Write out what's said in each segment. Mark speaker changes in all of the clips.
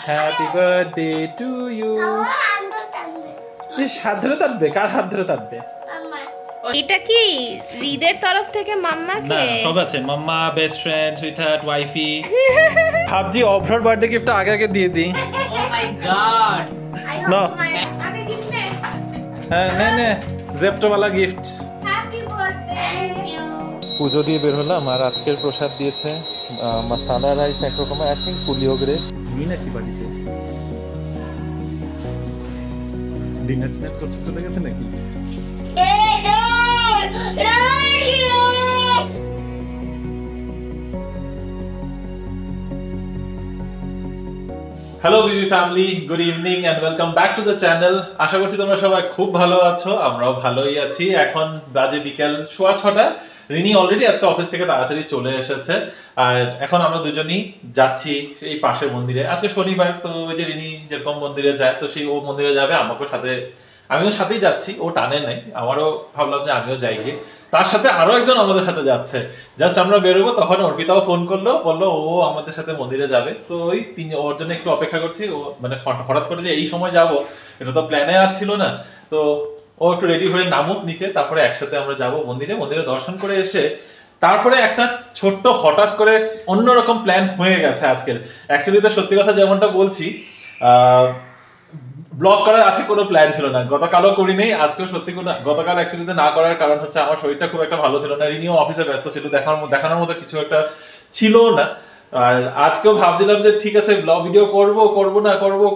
Speaker 1: Happy birthday to you. হাত ধরে থাকবে? কার হাত ধরে থাকবে?
Speaker 2: এটা কি হৃদের তরফ থেকে মাম্মাকে?
Speaker 1: না, সব আছে, মাম্মা, বেস্ট ফ্রেন্ড, সুইটহার্ট, ওয়াইফি। ভাবছি অভ্রর বার্থডে গিফট আগে আগে দিয়ে দিই।
Speaker 3: ও মাই গড,
Speaker 1: না
Speaker 2: আগে গিফট নে।
Speaker 1: হ্যাঁ নে নে, জেপ্টো वाला gift.
Speaker 2: Happy birthday. Thank you.
Speaker 1: পুজো দিয়ে বের হলাম আর আজকের প্রসাদ দিয়েছে মশালা রাইস, একরকম আই থিঙ্ক পুলিওগরে। নিই নাকি বাড়িতে? ডিনার টিনার করতে চলে গেছে নাকি? Hello BB family, good evening and welcome back to the channel. আশা করছি তোমরা সবাই খুব ভালো আছো, আমরাও ভালোই আছি। এখন বাজে বিকেল 6:15। রিনি অলরেডি আজকে অফিস থেকে তাড়াতাড়ি চলে এসেছে আর এখন আমরা দুজনই যাচ্ছি এই পাশের মন্দিরে। আজকে শনিবার, তো ওই যে রিনি যেরকম মন্দিরে যায় তো সেই ও মন্দিরে যাবে, আমাকেও সাথে, আমিও সাথেই যাচ্ছি। ও টানে নাই, আমারও ভাবলাম যে আমিও যাই গিয়ে। তার সাথে আরো একজন আমাদের সাথে যাচ্ছে। জাস্ট আমরা বেরোবো তখন অর্পিতাও ফোন করলো, বললো ও আমাদের সাথে মন্দিরে যাবে। তো ওই ওর জন্য একটু অপেক্ষা করছি। ও মানে হঠাৎ করে যে এই সময় যাব এটা তো প্ল্যানে আর ছিল না। তো ও একটু রেডি হয়ে নামুক নিচে, তারপরে একসাথে আমরা যাব মন্দিরে। মন্দিরে দর্শন করে এসে তারপরে একটা ছোট্ট হঠাৎ করে অন্যরকম প্ল্যান হয়ে গেছে আজকের। অ্যাকচুয়ালি তো সত্যি কথা যেমনটা বলছি, ব্লগ করার আজকে কোনো প্ল্যান ছিল না, গতকালও করি নেই, আজকেও সত্যি কোনো। গতকাল অ্যাকচুয়ালি না করার কারণ হচ্ছে আমার শরীরটা খুব একটা ভালো ছিল না, রিনিও অফিসে ব্যস্ত ছিল, দেখানোর মতো কিছু একটা ছিল না। আর আজকেও ভাবছিলাম যে ঠিক আছে ব্লগ ভিডিও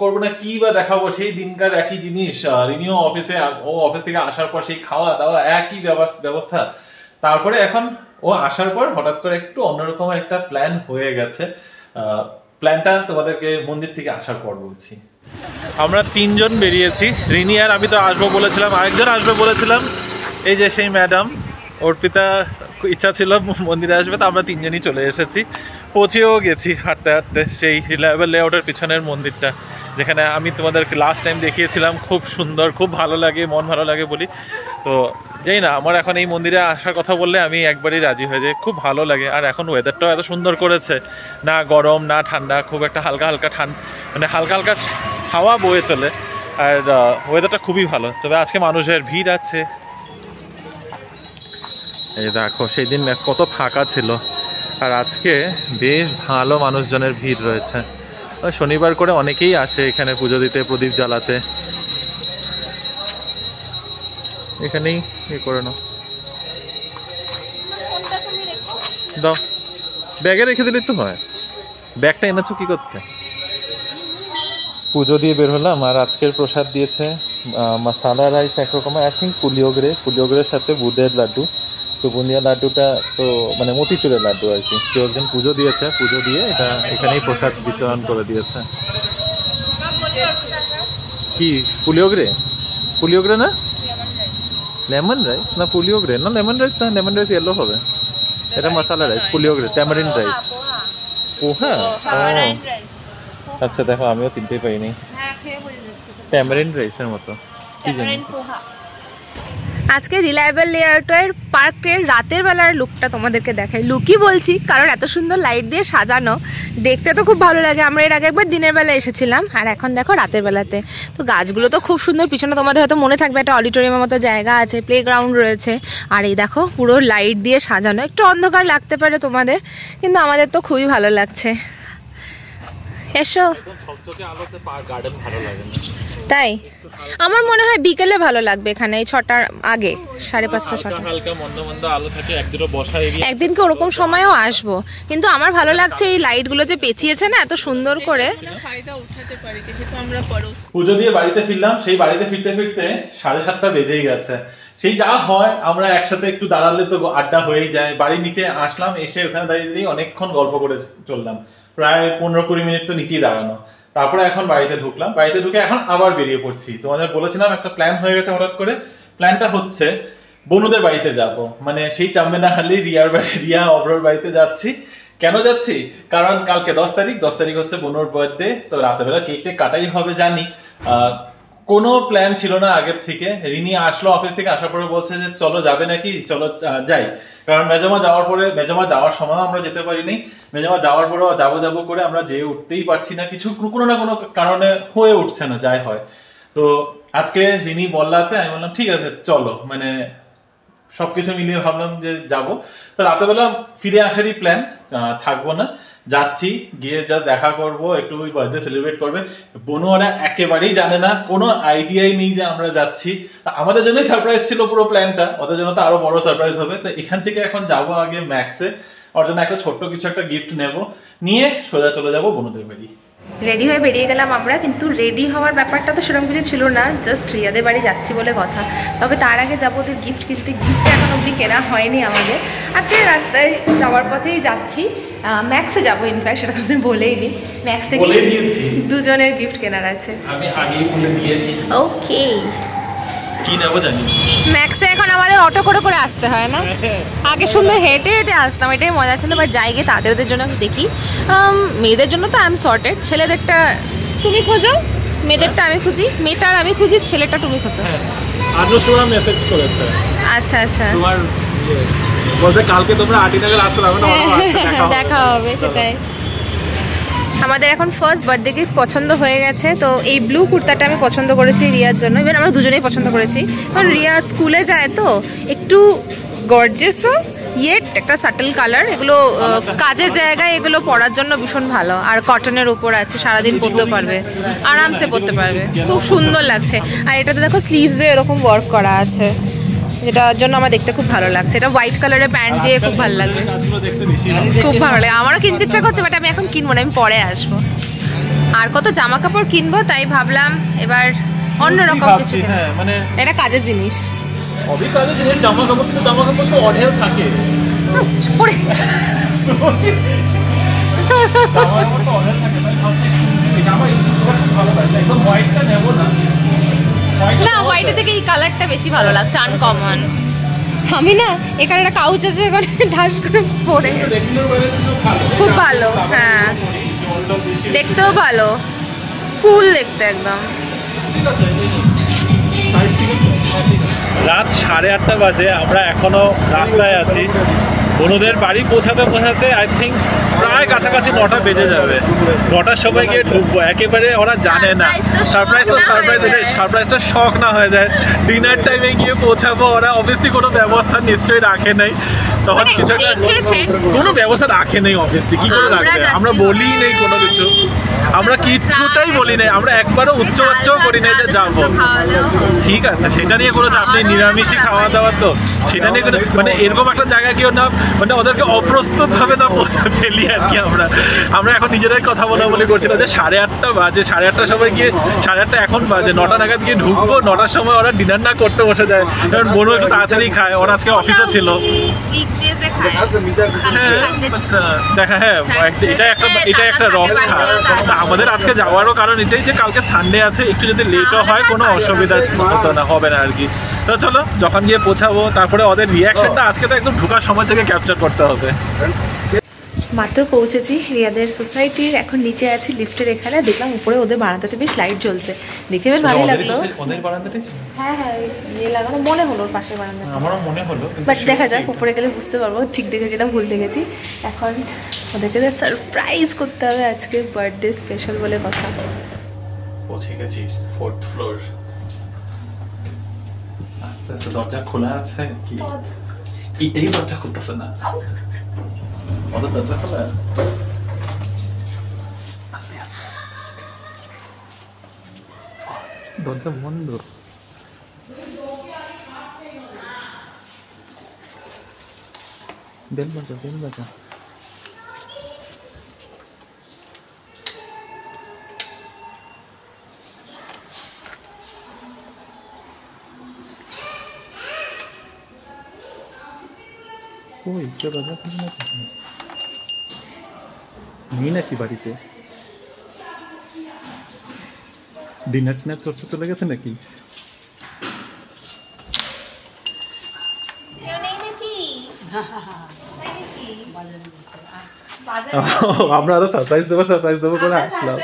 Speaker 1: করবো না কি বা দেখাবো, সেই দিনকার একই জিনিস। রিনিও অফিস থেকে আসার পর সেই খাওয়া দাওয়া একই ব্যবস্থা। তারপরে এখন ও আসার পর হঠাৎ করে একটু অন্যরকম একটা প্ল্যান হয়ে গেছে। প্ল্যানটা তোমাদেরকে মন্দির থেকে আসার পর বলছি। আমরা তিনজন বেরিয়েছি, রিনি আর আমি তো আসবো বলেছিলাম, আরেকজন আসবে বলেছিলাম, এই যে সেই ম্যাডাম। অর্পিতার ইচ্ছা ছিল মন্দিরে আসবে, তো আমরা তিনজনই চলে এসেছি, পৌঁছেও গেছি হাঁটতে হাঁটতে সেই রিলায়েবল লেআউটের পিছনের মন্দিরটা, যেখানে আমি তোমাদেরকে লাস্ট টাইম দেখিয়েছিলাম। খুব সুন্দর, খুব ভালো লাগে, মন ভালো লাগে বলি। তো যাই না, আমার এখন এই মন্দিরে আসার কথা বললে আমি একবারই রাজি হয়ে যাই, খুব ভালো লাগে। আর এখন ওয়েদারটাও এত সুন্দর করেছে, না গরম না ঠান্ডা, খুব একটা হালকা হালকা মানে হালকা হালকা হাওয়া বয়ে চলে। আর ওয়েদারটা খুবই ভালো। তবে আজকে মানুষের ভিড় আছে, এই দেখো সেই দিন কত ফাঁকা ছিল, আর আজকে বেশ ভালো মানুষজনের ভিড় রয়েছে। শনিবার করে অনেকেই আসে এখানে পুজো দিতে, প্রদীপ জ্বালাতে। এখানেই করে নাও, দাও, ব্যাগে রেখে দিলেই তো হয়। ব্যাগটা এনেছো কি করতে? পুজো দিয়ে বের হলাম আর আজকের প্রসাদ দিয়েছে মশালা রাইস, একরকম আই থিঙ্ক পুলিওগরের সাথে বুঁদের লাড্ডু। তো বুন্দিয়া লাড্ডুটা তো মানে মতিচুরের লাড্ডু আর কি। কেউ একজন পুজো দিয়েছে, পুজো দিয়ে এটা এখানেই প্রসাদ বিতরণ করে দিয়েছে। কি পুলিওগরে না লেমন রাইস? না পুলিওগরে না লেমন রাইস, না লেমন রাইস ইয়েলো হবে, এটা মশালা রাইস। পুলিওগরে ট্যামারিন রাইস, পোহা। আচ্ছা দেখো, আমিও চিনতেই পারিনি, ট্যামারিন রাইসের মতো কি জানি।
Speaker 2: আজকে রিলায়েবল লেআউটের পার্কের রাতের বেলার লুকটা তোমাদেরকে দেখাই। লুকই বলছি কারণ এত সুন্দর লাইট দিয়ে সাজানো, দেখতে তো খুব ভালো লাগে। আমরা এর আগে একবার দিনের বেলা এসেছিলাম, আর এখন দেখো রাতের বেলাতে। তো গাছগুলো তো খুব সুন্দর, পিছনে তোমাদের হয়তো মনে থাকবে একটা অডিটোরিয়ামের মতো জায়গা আছে, প্লেগ্রাউন্ড রয়েছে। আর এই দেখো পুরো লাইট দিয়ে সাজানো, একটু অন্ধকার লাগতে পারে তোমাদের, কিন্তু আমাদের তো খুবই ভালো লাগছে। এসো। তাই আমার মনে হয় বিকেলে ভালো লাগবে এখানে, এই 6টার আগে, 5:30 6টা। একদিনকে ওরকম সময়ও আসবো, কিন্তু আমার ভালো লাগছে এই লাইটগুলো যে পেঁচিয়েছে না এত সুন্দর করে।
Speaker 1: পুজো দিয়ে বাড়িতে ফিরলাম, সেই বাড়িতে ফিরতে ফিরতে 7:30 বেজেই গেছে। সেই যা হয়, আমরা একসাথে একটু দাঁড়ালে তো আড্ডা হয়েই যায়। বাড়ির নিচে আসলাম, এসে ওখানে দাঁড়িয়ে অনেকক্ষণ গল্প করে চললাম, প্রায় 15-20 মিনিট তো নিচেই দাঁড়ানো। তারপরে এখন বাড়িতে ঢুকলাম, বাড়িতে ঢুকে এখন আবার বেরিয়ে পড়ছি। তোমাদের বলেছিলাম একটা প্ল্যান হয়ে গেছে হঠাৎ করে। প্ল্যানটা হচ্ছে বনুদের বাড়িতে যাব, মানে সেই চাম্বেনাহালি রিয়া অব্রর বাড়িতে যাচ্ছি। কেন যাচ্ছি? কারণ কালকে 10 তারিখ হচ্ছে বনুর বার্থডে। তো রাতের বেলা কেক কাটাই হবে জানি, কোনো প্ল্যান ছিল না আগের থেকে। রিনি আসলো অফিস থেকে, আসার পরে বলছে যে চলো যাবে নাকি, চলো যাই। কারণ মেজমা যাওয়ার সময় আমরা যেতে পারিনি, মেজমা যাওয়ার পরেও যাবো করে আমরা যেয়ে উঠতেই পারছি না, কিছু কোনো না কোনো কারণে হয়ে উঠছে না, যাই হয়। তো আজকে রিনি বললাতে আমি বললাম ঠিক আছে চলো, মানে সবকিছু মিলিয়ে ভাবলাম যে যাব। তো রাতেবেলা ফিরে আসারই প্ল্যান, থাকবো না, যাচ্ছি, গিয়ে জাস্ট দেখা করব, একটু ওই বার্থডে সেলিব্রেট করবে। বোনু ওরা একেবারেই জানে না, কোনো আইডিয়াই নেই যে আমরা যাচ্ছি। আমাদের জন্যই সারপ্রাইজ ছিল পুরো প্ল্যানটা, ওদের জন্য তো আরো বড় সারপ্রাইজ হবে। তো এখান থেকে এখন যাবো আগে ম্যাক্সে, ওর জন্য একটা ছোট্ট কিছু একটা গিফট নেব, নিয়ে সোজা চলে যাবো বোনুদের বাড়ি।
Speaker 2: রেডি হয়ে বেরিয়ে গেলাম আমরা, কিন্তু রেডি হওয়ার ব্যাপারটা তো সেরকম কিছু ছিল না, জাস্ট রিয়াদের বাড়ি যাচ্ছি বলে কথা। তবে তার আগে যাবো ওদের গিফট কিনতে, গিফট এখন অবধি কেনা হয়নি আমাদের। আজকে রাস্তায় যাওয়ার পথেই যাচ্ছি, ম্যাক্সে যাবো, ইনফ্যাক্ট সেটা তো আমি বলেই দিই, ম্যাক্স থেকে দুজনের গিফট কেনার আছে,
Speaker 1: আমি আগেই বলে দিয়েছি।
Speaker 2: ওকে,
Speaker 1: কি নেবো জানি।
Speaker 2: ম্যাক্সে এখন আমাদের অটো করে আসতে হয় না, আগে সুন্দর হেঁটে হেঁটে আসতাম, এটাই মজা ছিল। বা জায়গায় তাদের ওদের জন্য দেখি, মেয়েদের জন্য তো আই এম সর্টেড, ছেলেদেরটা তুমি খোঁজো, মেয়েদেরটা আমি খুঁজি, মেয়েটার আমি খুঁজি, ছেলেটা তুমি খোঁজো।
Speaker 1: আনুশোয়া মেসেজ করেছে,
Speaker 2: আচ্ছা আচ্ছা,
Speaker 1: তোমার বলছে কালকে তোমরা আটিনাগর আসো,
Speaker 2: দেখা হবে, সেটাই। আমাদের এখন ফার্স্ট বার্থডে গিফট পছন্দ হয়ে গেছে। তো এই ব্লু কুর্তাটা আমি পছন্দ করেছি রিয়ার জন্য, ইভেন আমরা দুজনেই পছন্দ করেছি, কারণ রিয়া স্কুলে যায় তো একটু গর্জিয়াসও ইয়েট একটা সাটল কালার, এগুলো কাজের জায়গায় এগুলো পরার জন্য ভীষণ ভালো। আর কটনের উপর আছে, সারাদিন পরতে পারবে, আরামসে পরতে পারবে, খুব সুন্দর লাগছে। আর এটাতে দেখো স্লিভসে এরকম ওয়ার্ক করা আছে, যেটার জন্য আমার দেখতে খুব ভালো লাগছে। এটা হোয়াইট কালারের প্যান্ট দিয়ে খুব ভালো লাগবে, খুব ভালো লাগে। আমারও কিনতে ইচ্ছা করছে, বাট আমি এখন কিনবো না, আমি পরে আসবো। আর কত জামা কাপড় কিনবো, তাই ভাবলাম এবার অন্যরকম কিছু, মানে এটা কাজের জিনিস,
Speaker 1: জামা কাপড় তো অঢেল থাকে,
Speaker 2: না হোয়াইটের থেকে এই কালারটা বেশি ভালো লাগছে, আনকমন। আমি না এখানে একটা কাউচ আছে, এখানে ঢাস করে পরে খুব ভালো, হ্যাঁ দেখতেও ভালো, কুল দেখতে একদম।
Speaker 1: রাত 8:30 বাজে, আমরা এখনো রাস্তায় আছি। বনুদের বাড়ি পৌঁছাতে আই থিঙ্ক প্রায় কাছাকাছি 9টা বেজে যাবে। 9টার সময় গিয়ে ঢুকবো, একেবারে ওরা জানে না, সারপ্রাইজটা শখ না হয়ে যায়। ডিনার টাইমে গিয়ে পৌঁছাবো, ওরা অবভিয়াসলি কোনো ব্যবস্থা নিশ্চয়ই রাখে নাই, তখন কিছু একটা কোনো ব্যবস্থা রাখে নেই, অবভিয়াসলি কি করে রাখবে, আমরা বলি নেই কোনো কিছু, আমরা কিচ্ছুটাই বলি নাই, আমরা একবারও উচ্চবাচ্চও করি নাই যে যাবো। ঠিক আছে, সেটা নিয়ে কোনো চাপ নেই, নিরামিষই খাওয়া দাওয়া, তো সেটা নিয়ে মানে এরকম একটা জায়গা কেউ না, মানে ওদেরকে অপ্রস্তুত ভাবে না ফেলি আর কি। আমরা এখন নিজেরাই কথা বলি করছিলাম যে 8:30 বাজে, 8:30 সময় গিয়ে, 8:30 এখন বাজে, 9টা নাগাদ গিয়ে ঢুকবো, 9টার সময় ওরা ডিনার না করতে বসে যায়, কারণ বোনও একটু তাড়াতাড়ি খায়, ওর আজকে অফিসও ছিল। দেখা, হ্যাঁ এটা একটা রক্ষা। আমাদের আজকে যাওয়ারও কারণ এটাই যে কালকে সানডে আছে, একটু যদি লেটও হয় কোনো অসুবিধা হবে না আর কি। তো চলো যখন গিয়ে পৌঁছাবো, তারপরে ওদের রিয়াকশনটা আজকে তো একদম ঢোকার সময় থেকে ক্যাপচার করতে হবে।
Speaker 2: মাত্র পৌঁছেছি রিয়াদের সোসাইটির, এখন নিচে আছি লিফটের এখানে, দেখলাম উপরে ওদের বারান্দাতে বেশ লাইট জ্বলছে, দেখে বেশ ভালোই লাগলো। হ্যাঁ ইয়ে লাগানো মনে হলো ওর পাশের বারান্দা,
Speaker 1: আমারও মনে হলো,
Speaker 2: বাট দেখা যাক, উপরে গেলে বুঝতে পারবো ঠিক দেখেছি না ভুল দেখেছি। এখন ওদেরকে সারপ্রাইজ করতে হবে, আজকে বার্থডে স্পেশাল বলে কথা।
Speaker 1: পৌঁছে গেছি 4th ফ্লোর, আস্তে আস্তে দরজা খোলা আছে কি, এটাই দরজা খুলতেছে না, ওদের দরজা খোলা, আস্তে আস্তে দরজা বন্ধ। বেল বাজা ওই কে বাজা নেই নাকি বাড়িতে, ডিনার চড়তে চলে গেছে নাকি? আমরা আরো সারপ্রাইজ দেবো করে আসলাম।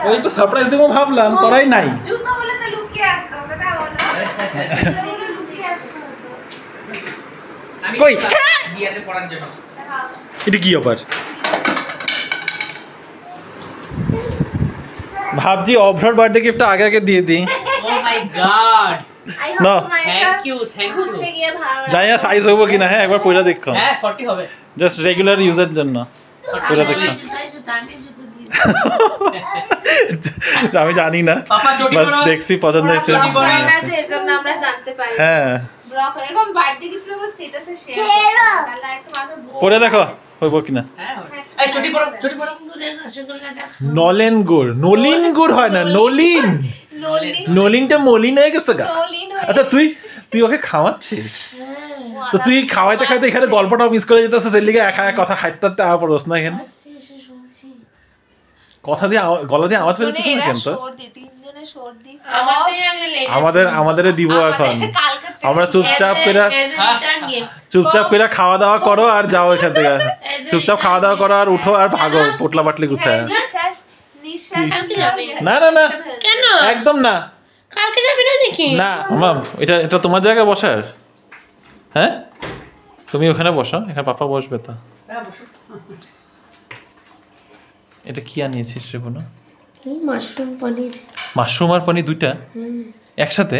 Speaker 1: ওই একটু সারপ্রাইজ দেবো ভাবলাম, করাই নাই।
Speaker 2: জুতো বলে তো লুকিয়ে আসতে হবে না বলো, জুতো বলে লুকিয়ে আসতে হবে।
Speaker 3: আমি
Speaker 1: কই?
Speaker 3: বিয়েতে পড়ার জন্য
Speaker 1: এটা কি ব্যাপার? ভাবছি অভ্রর বার্থডে গিফট আগে আগে দিয়ে দিই।
Speaker 3: ও মাই গড
Speaker 1: না,
Speaker 3: থ্যাংক ইউ
Speaker 2: ঘুরতে গিয়ে ভালো লাগে।
Speaker 1: জানি না সাইজ হবো কিনা, হ্যাঁ একবার পয়লা দেখো,
Speaker 3: হ্যাঁ 40 হবে
Speaker 1: জাস্ট রেগুলার ইউজের জন্য পয়লা দেখো। আমি জানি না,
Speaker 3: পাপা চটি
Speaker 1: বাস
Speaker 3: পরো।
Speaker 1: দেখছি পছন্দ হয়েছে।
Speaker 3: চটি পরো।
Speaker 2: আছে এজন্য আমরা জানতে পারি।
Speaker 1: হ্যাঁ
Speaker 2: ব্লক হয়ে এখন বার্থডে গিফট আমার স্ট্যাটাসে শেয়ার করো, তাহলে একটা মানুষ
Speaker 1: পরে দেখো হইবো কিনা।
Speaker 3: হ্যাঁ এই চটি পরো চটি পরো
Speaker 1: নলেন গুড়, নলিন গুড় হয় না, নলিন। নলিনটা মলিন হয়ে গেছে গা। আচ্ছা তুই ওকে খাওয়াচ্ছিস তো তুই খাওয়াইতে খাইতে এখানে গল্পটাও মিস করে যেতেছে, সেলিগে একা একা কথা খাইতে পড়োস না এখানে, কথা দিয়ে গলা দিয়ে আওয়াজ বেরোতেছে না কেন? তো আমাদের দিব এখন, আমরা চুপচাপ করে খাওয়া দাওয়া করো আর যাও এখান থেকে, চুপচাপ খাওয়া দাওয়া করো আর উঠো আর ভাগো পোটলা পাটলি গুছায়। না না না
Speaker 4: কেন
Speaker 1: একদম না,
Speaker 4: কালকে যাবি না নাকি?
Speaker 1: না মাম এটা তোমার জায়গায় বসার। হ্যাঁ তুমি ওখানে বসো, এখানে পাপা বসবে তো। এটা কি আনিয়েছিস রে বোনা?
Speaker 4: মাশরুম পনির।
Speaker 1: মাশরুম আর পনির দুইটা একসাথে?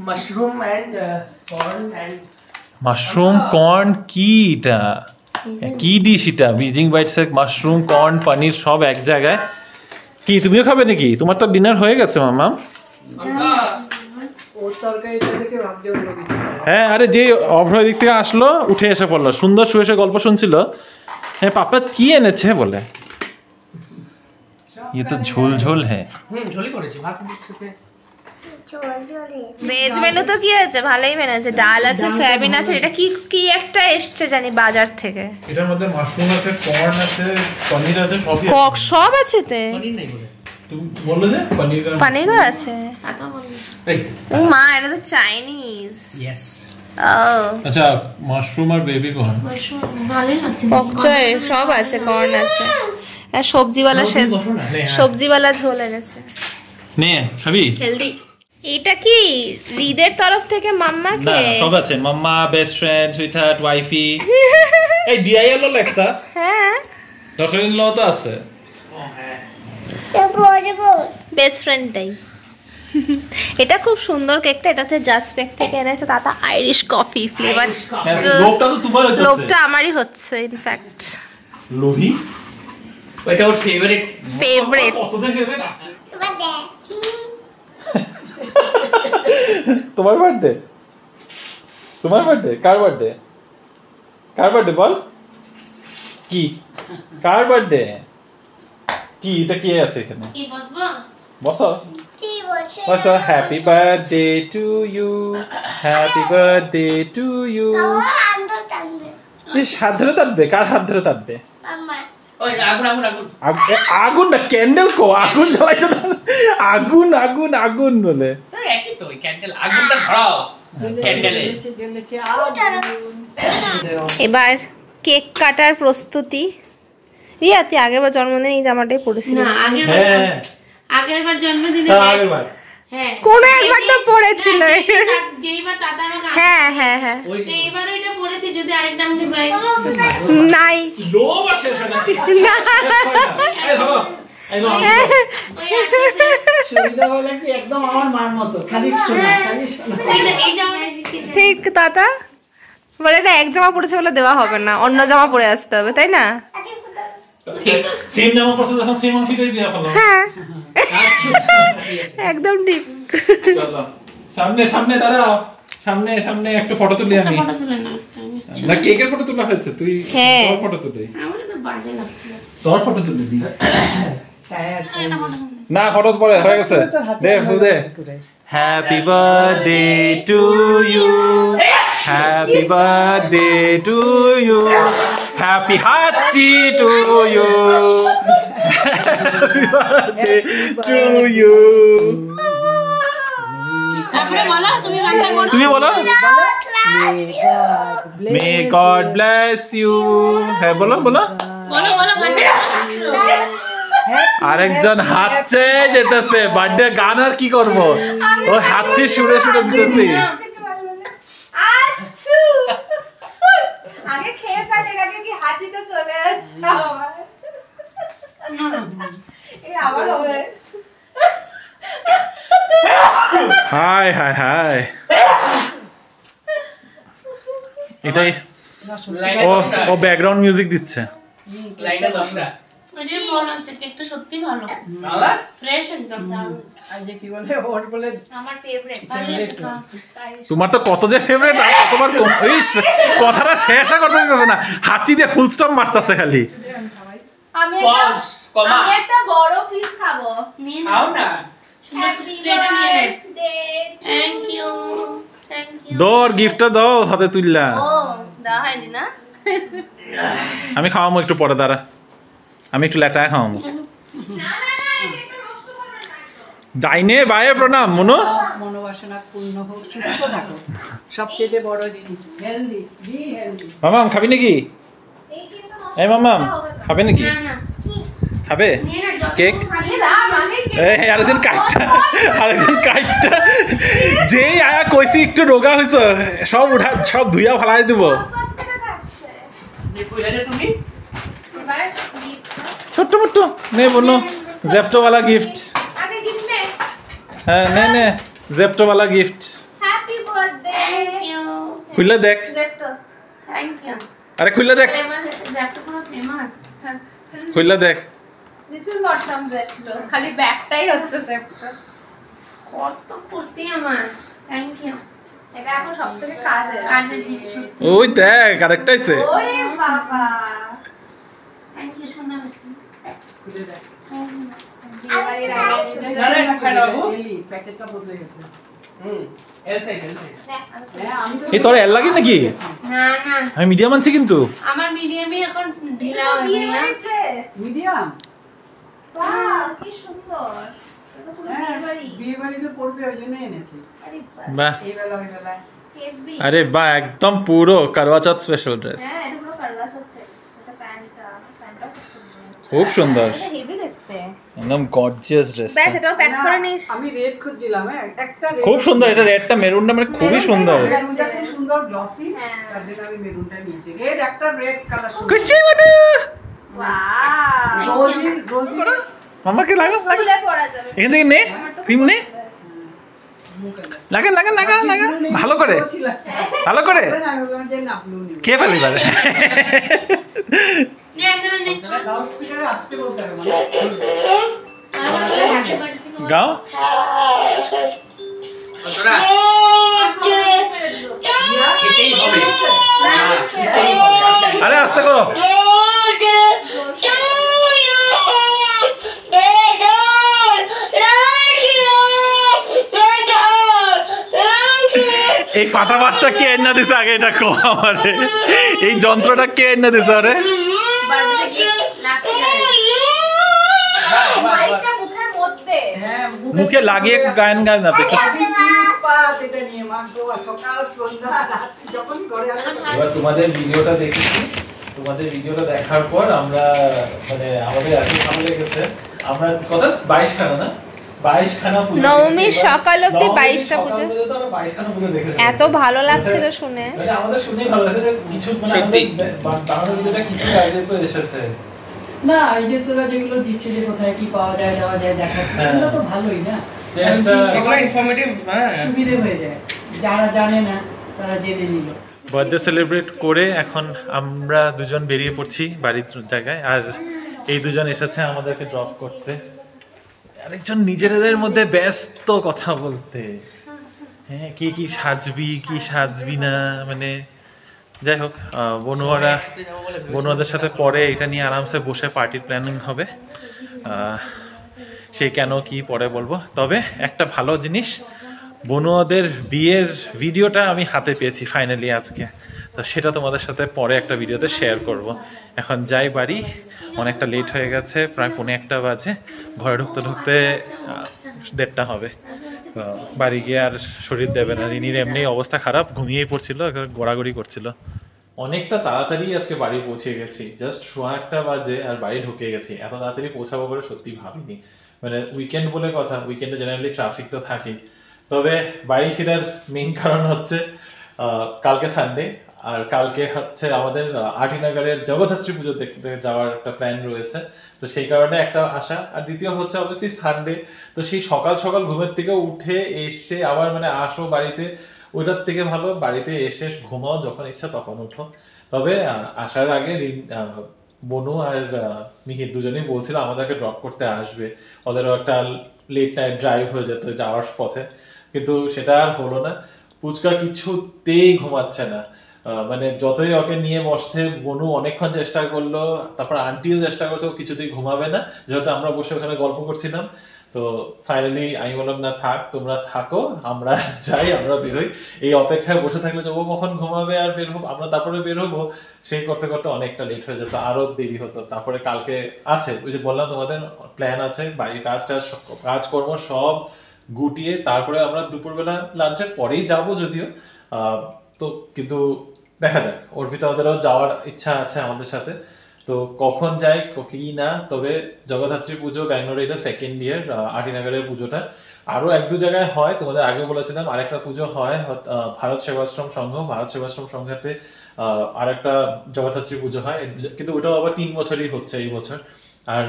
Speaker 3: Mushroom and corn and
Speaker 1: mushroom corn কি এটা? কি ডিশ এটা? বিজিং বাইটস এর মাশরুম কর্ন পনির সব এক জায়গায়। কি তুমিও খাবে নাকি? তোমার তো ডিনার হয়ে গেছে মামা। হ্যাঁ আরে যে অভ্রয় দিক থেকে আসলো উঠে এসে পড়লো, সুন্দর শুয়ে শুয়ে গল্প শুনছিল। হ্যাঁ পাপা কি এনেছে বলে? ये तो झोल झोल है।
Speaker 3: ঝোলি করেছি ভাত সাথে
Speaker 2: ভেজ মেনু তো কি আছে, ভালোই মেনু আছে, ডাল আছে, সয়াবিন আছে, এটা কি কি একটা এসছে জানি বাজার থেকে।
Speaker 1: এটার মধ্যে মাশরুম আছে, কর্ন আছে, পনির আছে, সবই
Speaker 2: কক সব আছে তে।
Speaker 3: পনির নাই বলে
Speaker 1: তুমি বললে যে পনির
Speaker 2: পনিরও আছে। ও মা এটা তো চাইনিজ।
Speaker 3: ইয়েস
Speaker 2: ও
Speaker 1: আচ্ছা মাশরুম আর বেবি কর্ন,
Speaker 4: ভালোই লাগছে।
Speaker 2: পকচয় সব আছে, কর্ন আছে, আর সবজিওয়ালা সবজিওয়ালা ঝোল এনেছে।
Speaker 1: নে খাবি?
Speaker 2: হেলদি। এটা কি রিদের তরফ থেকে
Speaker 1: না
Speaker 2: মাম্মাকে?
Speaker 1: সব আছে, মাম্মা, বেস্ট ফ্রেন্ড, সুইটহার্ট, ওয়াইফি। এই ডিআইএল হলো একটা,
Speaker 2: হ্যাঁ
Speaker 1: ডক্টর ইন ল তো আছে।
Speaker 3: ও হ্যাঁ
Speaker 2: বেস্ট ফ্রেন্ডটাই। এটা খুব সুন্দর কেকটা, এটা হচ্ছে জাস্ট বেক থেকে এনেছে, তাতা আইরিশ কফি ফ্লেভার।
Speaker 1: লোকটা তো তোমার হচ্ছে,
Speaker 2: লোকটা আমারই হচ্ছে ইনফ্যাক্ট।
Speaker 1: লোহি
Speaker 3: ওইটা ওর ফেভারিট
Speaker 1: কত থেকে তোমার বার্থডে? তোমার বার্থডে? কার বার্থডে? কার বার্থডে বল? কি কার বার্থডে? কি এটা কি আছে এখানে?
Speaker 4: কি বসবো?
Speaker 1: বসো বসো। Happy birthday to you, happy birthday to you. হাত ধরে তাঁতবে? কার হাত ধরে তাঁতবে?
Speaker 3: ওই আগুন আগুন আগুন
Speaker 1: আগুন না, ক্যান্ডেল কো, আগুন জ্বালাইতে আগুন আগুন আগুন বলে
Speaker 3: তো একই তো, ওই ক্যান্ডেল আগুনটা ধরাও ক্যান্ডেলে।
Speaker 2: এবার কেক কাটার প্রস্তুতি। রিয়া তুই আগেরবার জন্মদিনে এই জামাটাই পরেছিস
Speaker 4: না
Speaker 1: হ্যাঁ
Speaker 4: আগেরবার জন্মদিনে
Speaker 1: আগেরবার
Speaker 4: হ্যাঁ
Speaker 2: কোন একবার তো পড়েছিল।
Speaker 4: যেইবার দাদা আমাকে
Speaker 2: হ্যাঁ হ্যাঁ হ্যাঁ
Speaker 4: তো এইবার ওইটা পড়েছি, যদি আরেকটা আমি পাই।
Speaker 2: নাই
Speaker 1: লোভ আসে সেটা
Speaker 2: না।
Speaker 1: এই ধরো এই নাও।
Speaker 5: সুবিধা হলে কি একদম আমার মার মতো, খালি শোনা খালি শোনা।
Speaker 4: এই জামাটা
Speaker 2: ঠিক দাদা বলে এটা এক জামা পড়েছে বলে দেওয়া হবে না, অন্য জামা পরে আসতে হবে, তাই না?
Speaker 1: সেম জামা পরছো যখন সেম আংটিটাই দিয়া ফেলো।
Speaker 2: হ্যাঁ একদম ঠিক।
Speaker 1: চলো সামনে সামনে দাঁড়াও, সামনে সামনে একটা ফটো তুলি আমি।
Speaker 4: ফটো তুলে না
Speaker 1: না কেকের ফটো তোলা হয়েছে, তুই
Speaker 2: হ্যাঁ।
Speaker 1: তোর ফটো তুলি,
Speaker 4: আমার তো বাজে লাগছে।
Speaker 1: তোর ফটো তুলে দি। না ফটো পরে হয়ে গেছে, দে ফুল দে। Happy birthday to you, happy birthday to you, happy হাচি to you, happy birthday to you.
Speaker 4: তারপরে বলো তুমি গানটা বলো।
Speaker 1: তুমি বলো। May God bless you. হ্যাঁ বলো বলো
Speaker 4: বলো বলো গানটা।
Speaker 1: আরেকজন হাঁচছে যেতেছে বার্থডে গান আর কি করব ও হাঁচছে সুরে সুরে দিতেছি
Speaker 2: আচ্ছু আগে খেয়ে ফেলে আগে কি হাঁচিটা চলে আসছে আমার এই আবার হবে
Speaker 1: হাই হাই হাই এটাই ও ও ব্যাকগ্রাউন্ড মিউজিক দিচ্ছে
Speaker 3: লাইনে 10টা
Speaker 4: ওই মনে হচ্ছে কেকটা সত্যি ভালো
Speaker 3: ভালো
Speaker 4: ফ্রেশ একদম
Speaker 5: আর যে কি বলে ওর বলে
Speaker 2: আমার ফেভারিট
Speaker 4: ভালো আছে খা
Speaker 1: তোমার তো কত যে ফেভারিট আর কতবার কথাটা শেষ করতে দিতেছে না হাঁচি দিয়ে ফুল স্টপ মারতেছে খালি
Speaker 3: পজ কমা
Speaker 2: আমি একটা বড় পিস খাবো
Speaker 4: নিয়ে
Speaker 3: খাও না
Speaker 2: হ্যাপি
Speaker 4: প্লেটে নিয়ে নে।
Speaker 2: বার্থডে
Speaker 4: থ্যাংক ইউ
Speaker 1: দর গিফটটা দাও হাতে তুললা
Speaker 2: ও দেওয়া হয়নি না
Speaker 1: আমি খাওয়াবো একটু পরে দাঁড়া আমি একটু লেটা খাওয়াবো
Speaker 2: না না না এটা একটু নষ্ট করবে না
Speaker 1: ডাইনে বায়ে প্রণাম মনু
Speaker 5: মনোবাসনা পূর্ণ হোক, সুস্থ থাকো। সবচেয়ে বড় জিনিস হেলদি, বি হেলদি।
Speaker 1: মামাম খাবি নাকি
Speaker 2: এই কিন্তু
Speaker 1: এই মামাম খাবে নাকি
Speaker 4: না না
Speaker 1: খাবে
Speaker 4: নিয়ে না যত
Speaker 1: কেক
Speaker 2: খালি রাম আগে
Speaker 1: এই আরেকজন কাইটটা যেই আয়া কইছি একটু রোগা হইছো সব ধুইয়া ফালাই দিব
Speaker 3: দেখো এটা তুমি
Speaker 2: এবার gift
Speaker 1: ছোট্ট মোট্ট নে বনু জেপ্টোওয়ালা গিফট
Speaker 2: আগে gift নে
Speaker 1: হ্যাঁ নে জেপ্টোওয়ালা gift
Speaker 2: happy birthday
Speaker 4: thank you
Speaker 1: খুললে দেখ
Speaker 2: জেপ্টো
Speaker 4: থ্যাংক ইউ
Speaker 1: আরে খুললে দেখ
Speaker 4: ফেমাস জ্যাপটা পুরো ফেমাস
Speaker 1: খুললে দেখ
Speaker 2: this is not from Zepto খালি ব্যাগটাই হচ্ছে জেপ্টো
Speaker 4: কত করতে আমার থ্যাংক ইউ
Speaker 2: এটা এখন সবথেকে কাজের
Speaker 4: কাজের জিনিস
Speaker 1: ওই দেখ আরেকটা আইছে
Speaker 2: ওরে বাবা
Speaker 4: থ্যাংক ইউ সোনা আছে
Speaker 5: খুলে দেখ।
Speaker 2: বিয়েবাড়ির আগে
Speaker 3: দাঁড়া, একটা খাইয়ে দাও।
Speaker 5: হেলি, প্যাকেটটা বদলে গেছে।
Speaker 3: এল সাইড
Speaker 5: হ্যাঁ, আমি তো
Speaker 1: এই তোর এর লাগে নাকি
Speaker 4: না না
Speaker 1: আমি মিডিয়াম আনছি কিন্তু
Speaker 4: আমার মিডিয়ামই এখন ঢিলা হয়ে গেল
Speaker 2: বিয়েবাড়ির ড্রেস
Speaker 5: মিডিয়াম।
Speaker 2: বাহ কি সুন্দর এটা পুরো
Speaker 5: হ্যাঁ,
Speaker 2: বিয়েবাড়ি
Speaker 5: বিয়ে বাড়িতে পড়বে ওই জন্য এনেছি।
Speaker 2: আরে
Speaker 1: বাহ
Speaker 5: এই বেলা ওই বেলায়।
Speaker 2: হেভি
Speaker 1: আরে বাহ একদম পুরো কারওয়া চৌথ স্পেশাল ড্রেস
Speaker 2: হ্যাঁ এটা পুরো কারবা চৌথের এটা প্যান্টটা
Speaker 1: খুব সুন্দর
Speaker 2: এটা হেভি দেখতে
Speaker 1: একদম গর্জিয়াস ড্রেস
Speaker 2: ব্যাস এটাও প্যাক
Speaker 5: না,
Speaker 2: করে নিস
Speaker 5: আমি রেড খুঁজছিলাম, হ্যাঁ, একটা red
Speaker 1: খুব সুন্দর এটা রেডটা মেরুনটা মানে খুবই
Speaker 2: মেরুনটাই
Speaker 1: সুন্দর
Speaker 2: ভালো লাগে।
Speaker 5: মেরুনটা খুব সুন্দর গ্লসি,
Speaker 2: হ্যাঁ।
Speaker 5: তার জন্য আমি মেরুনটা নিয়েছি। রেড একটা রেড কালার সুন্দর।
Speaker 1: খুশি মানে
Speaker 2: ওয়াও
Speaker 5: রোজি
Speaker 1: মামাকে লাগা
Speaker 2: স্কুলে পড়া যাবে
Speaker 1: এখান থেকে নে ক্রিম নে লাগা ভালো করে ভালো করে
Speaker 5: আমি বললাম যে না ব্লু নিব।
Speaker 1: কে ফেলি বারে
Speaker 4: নে একদম নে
Speaker 5: লাউড স্পিকারে আসতে বলতে হবে মানে।
Speaker 2: হ্যাপি বার্থডে থেকে
Speaker 1: গাও
Speaker 3: অন্তরা
Speaker 2: মেরে দিল
Speaker 3: খেতেই হবে
Speaker 2: না,
Speaker 3: না খেতেই হবে আমি জানি।
Speaker 1: আরে আস্তে করো এই ফাটা মাছটা কে এনে দিছে আগে এটা কো আমারে এই যন্ত্রটা কে এনে দিছে আরে
Speaker 2: বার্থডে গিফট লাস্ট ইয়ার মাইকটা মুখের মধ্যে
Speaker 5: হ্যাঁ,
Speaker 1: মুখে লাগিয়ে গান গান না তো
Speaker 5: আমি কি উৎপাত এটা নিয়ে মাগো, সকাল সন্ধ্যা রাত্রি যখন ঘরে আসি
Speaker 1: এবার তোমাদের ভিডিওটা দেখেছি তোমাদের ভিডিওটা দেখার পর আমরা মানে আমাদের এত ভালো লেগেছে আমরা কত 22 খানা না 22 খানা পুজো
Speaker 2: নবমীর
Speaker 1: দেখেছি।
Speaker 2: সকাল অবধি
Speaker 1: নবমীর
Speaker 2: 22টা
Speaker 1: সকাল
Speaker 2: পুজো।
Speaker 1: পর্যন্ত আমরা 22 খানা পুজো দেখেছি
Speaker 2: এত ভালো লাগছিল শুনে
Speaker 1: মানে আমাদের শুনেই ভালো লাগছে যে কিছু মানে
Speaker 3: সত্যি।
Speaker 1: আমাদের বাংলা ভিডিওটা কিছু কাজে তো এসেছে
Speaker 5: না, এই যে তোরা যেগুলো দিচ্ছে যে কোথায় কি পাওয়া যায় দেওয়া যায় দেখাচ্ছে,
Speaker 1: হ্যাঁ।
Speaker 5: এগুলো তো ভালোই না,
Speaker 1: চেষ্টা
Speaker 3: সেগুলো ইনফরমেটিভ হ্যাঁ
Speaker 5: সুবিধে হয়ে যায়, যারা জানে না তারা জেনে নিল।
Speaker 1: বার্থডে সেলিব্রেট করে এখন আমরা দুজন বেরিয়ে পড়ছি বাড়ির জায়গায় আর এই দুজন এসেছে আমাদেরকে ড্রপ করতে আরেকজন নিজেদের মধ্যে ব্যস্ত কথা বলতে হ্যাঁ কি সাজবি না মানে যাই হোক বনুয়াদের সাথে পরে এটা নিয়ে আরামসে বসে পার্টির প্ল্যানিং হবে সে কেন কি পরে বলবো তবে একটা ভালো জিনিস বনুয়াদের বিয়ের ভিডিওটা আমি হাতে পেয়েছি ফাইনালি আজকে তো সেটা তোমাদের সাথে পরে একটা ভিডিওতে শেয়ার করব এখন যাই বাড়ি অনেকটা লেট হয়ে গেছে প্রায় 1:45 বাজে ঘরে ঢুকতে 1:30 হবে তো বাড়ি গিয়ে আর শরীর দেবে না রিনির এমনি অবস্থা খারাপ ঘুমিয়েই পড়ছিল গড়াগড়ি করছিল অনেকটা তাড়াতাড়ি আজকে বাড়ি পৌঁছে গেছি, জাস্ট 1:15 বাজে আর বাড়ি ঢুকে গেছি। এত তাড়াতাড়ি পৌঁছাবো করে সত্যি ভাবিনি। মানে উইকেন্ড বলে কথা, উইকেন্ডে জেনারেলি ট্রাফিক তো থাকেই। তবে বাড়ি ফেরার মেইন কারণ হচ্ছে কালকে সানডে, আর কালকে হচ্ছে আমাদের আটিনগরের জগদ্ধাত্রী পুজো দেখতে যাওয়ার একটা প্ল্যান রয়েছে, তো সেই কারণে একটা আশা। আর দ্বিতীয় হচ্ছে অবশ্যই সানডে, তো সেই সকাল সকাল ঘুমের থেকে উঠে এসে আবার মানে আসো বাড়িতে, ওইটার থেকে ভালো বাড়িতে এসে ঘুমাও, যখন ইচ্ছা তখন উঠো। তবে আসার আগে বনু আর মিহির দুজনেই বলছিল আমাদেরকে ড্রপ করতে আসবে, ওদেরও একটা লেট নাইট ড্রাইভ হয়ে যেত যাওয়ার পথে, কিন্তু সেটা আর হলো না। পুচকা কিছুতেই ঘুমাচ্ছে না, মানে যতই ওকে নিয়ে বসছে, বনু অনেকক্ষণ চেষ্টা করলো, তারপর আন্টিও চেষ্টা করছে, ও কিছুতেই ঘুমাবে না, যেহেতু আমরা বসে ওখানে গল্প করছিলাম। তো ফাইনালি আমি বললাম না থাক, তোমরা থাকো, আমরা যাই, আমরা বেরোই। এই অপেক্ষায় বসে থাকলে যে ও কখন ঘুমাবে আর বের হবো, আমরা তারপরে বের হবো, সেই করতে করতে অনেকটা লেট হয়ে যেত, আরো দেরি হতো। তারপরে কালকে আছে, ওই যে বললাম তোমাদের প্ল্যান আছে, বাড়ির কাজকর্ম সব গুটিয়ে তারপরে আমরা দুপুরবেলা লাঞ্চের পরেই যাব যদিও, তো কিন্তু দেখা যাক, অর্পিতা ওদেরও যাওয়ার ইচ্ছা আছে আমাদের সাথে, তো কখন যাই কি না। তবে জগদ্ধাত্রী পুজো ব্যাঙ্গালোরে এটা সেকেন্ড ইয়ার, আটিনগরের পুজোটা আরো 1-2 জায়গায় হয়, তোমাদের আগে বলেছিলাম। আরেকটা পুজো হয় ভারত সেবাশ্রম সংঘ, ভারত সেবাশ্রম সংঘাতে আরেকটা জগদ্ধাত্রী পুজো হয়, কিন্তু ওটাও আবার 3 বছরই হচ্ছে এই বছর। আর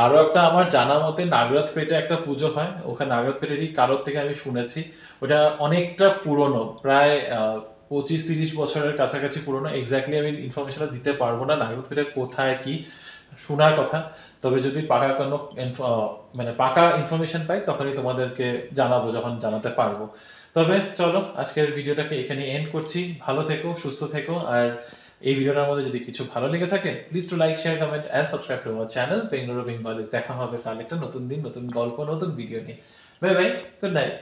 Speaker 1: আরো একটা আমার জানা মতে নাগরাজপেটে একটা পুজো হয়, ওখানে নাগরাজপেটেরই কারোর থেকে আমি শুনেছি, ওটা অনেকটা পুরনো, প্রায় 25-30 বছরের কাছাকাছি পুরনো। এক্স্যাক্টলি আমি ইনফরমেশনটা দিতে পারবো না নাগরাজপেটে কোথায় কি, শোনার কথা। তবে যদি পাকা কোনো মানে পাকা ইনফরমেশন পাই তখনই তোমাদেরকে জানাবো, যখন জানাতে পারবো। তবে চলো আজকের ভিডিওটাকে এখানে এন্ড করছি। ভালো থেকো, সুস্থ থেকো, আর এই ভিডিওটার মধ্যে যদি কিছু ভালো লেগে থাকে please to like, share, comment and subscribe to our channel Bengaluru Bengalis. দেখা হবে কাল একটা নতুন দিন, নতুন গল্প, নতুন ভিডিও নিয়ে। Bye bye, good night.